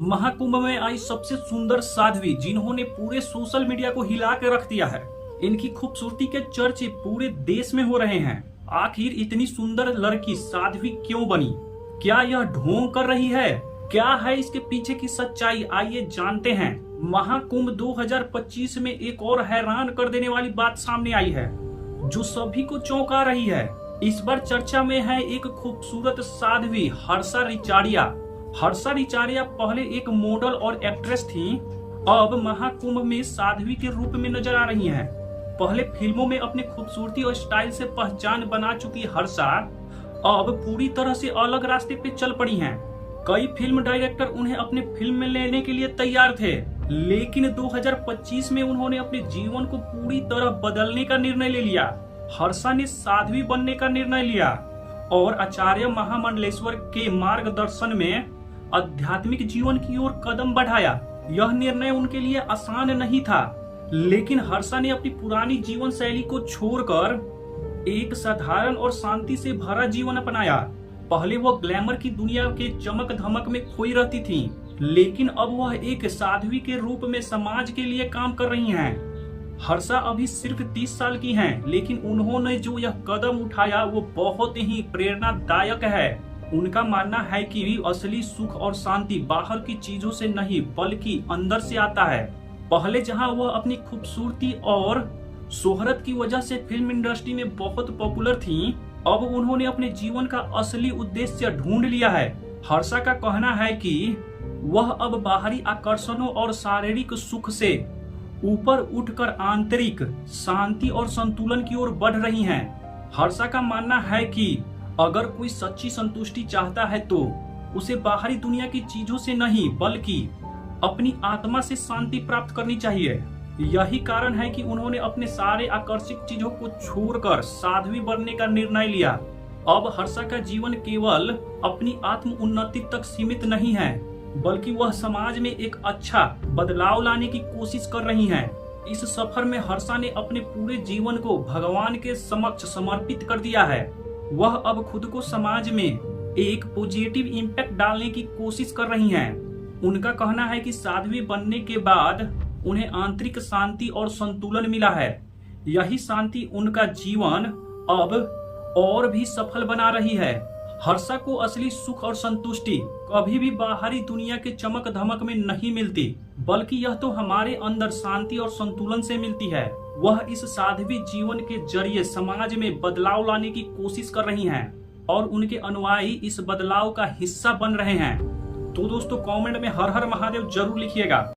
महाकुंभ में आई सबसे सुंदर साध्वी जिन्होंने पूरे सोशल मीडिया को हिला के रख दिया है। इनकी खूबसूरती के चर्चे पूरे देश में हो रहे हैं। आखिर इतनी सुंदर लड़की साध्वी क्यों बनी? क्या यह ढोंग कर रही है? क्या है इसके पीछे की सच्चाई? आइए जानते हैं। महाकुंभ 2025 में एक और हैरान कर देने वाली बात सामने आई है जो सभी को चौंका रही है। इस बार चर्चा में है एक खूबसूरत साध्वी हर्षा रिचाड़िया। हर्षा रिचाड़िया पहले एक मॉडल और एक्ट्रेस थी, अब महाकुंभ में साध्वी के रूप में नजर आ रही हैं। पहले फिल्मों में अपनी खूबसूरती और स्टाइल से पहचान बना चुकी हर्षा अब पूरी तरह से अलग रास्ते पे चल पड़ी हैं। कई फिल्म डायरेक्टर उन्हें अपने फिल्म में लेने के लिए तैयार थे, लेकिन 2025 में उन्होंने अपने जीवन को पूरी तरह बदलने का निर्णय ले लिया। हर्षा ने साध्वी बनने का निर्णय लिया और आचार्य महामंडलेश्वर के मार्गदर्शन में आध्यात्मिक जीवन की ओर कदम बढ़ाया। यह निर्णय उनके लिए आसान नहीं था, लेकिन हर्षा ने अपनी पुरानी जीवन शैली को छोड़कर एक साधारण और शांति से भरा जीवन अपनाया। पहले वह ग्लैमर की दुनिया के चमक धमक में खोई रहती थी, लेकिन अब वह एक साध्वी के रूप में समाज के लिए काम कर रही हैं। हर्षा अभी सिर्फ 30 साल की हैं, लेकिन उन्होंने जो यह कदम उठाया वो बहुत ही प्रेरणादायक है। उनका मानना है कि असली सुख और शांति बाहर की चीजों से नहीं बल्कि अंदर से आता है। पहले जहां वह अपनी खूबसूरती और शोहरत की वजह से फिल्म इंडस्ट्री में बहुत पॉपुलर थीं, अब उन्होंने अपने जीवन का असली उद्देश्य ढूंढ लिया है। हर्षा का कहना है कि वह अब बाहरी आकर्षणों और शारीरिक सुख से ऊपर उठकर आंतरिक शांति और संतुलन की ओर बढ़ रही हैं। हर्षा का मानना है कि अगर कोई सच्ची संतुष्टि चाहता है तो उसे बाहरी दुनिया की चीजों से नहीं बल्कि अपनी आत्मा से शांति प्राप्त करनी चाहिए। यही कारण है कि उन्होंने अपने सारे आकर्षक चीजों को छोड़कर साध्वी बनने का निर्णय लिया। अब हर्षा का जीवन केवल अपनी आत्म उन्नति तक सीमित नहीं है, बल्कि वह समाज में एक अच्छा बदलाव लाने की कोशिश कर रही हैं। इस सफर में हर्षा ने अपने पूरे जीवन को भगवान के समक्ष समर्पित कर दिया है। वह अब खुद को समाज में एक पॉजिटिव इम्पैक्ट डालने की कोशिश कर रही हैं। उनका कहना है कि साध्वी बनने के बाद उन्हें आंतरिक शांति और संतुलन मिला है। यही शांति उनका जीवन अब और भी सफल बना रही है। हर्षा को असली सुख और संतुष्टि कभी भी बाहरी दुनिया के चमक धमक में नहीं मिलती, बल्कि यह तो हमारे अंदर शांति और संतुलन से मिलती है। वह इस साध्वी जीवन के जरिए समाज में बदलाव लाने की कोशिश कर रही हैं और उनके अनुयायी इस बदलाव का हिस्सा बन रहे हैं। तो दोस्तों कमेंट में हर हर महादेव जरूर लिखिएगा।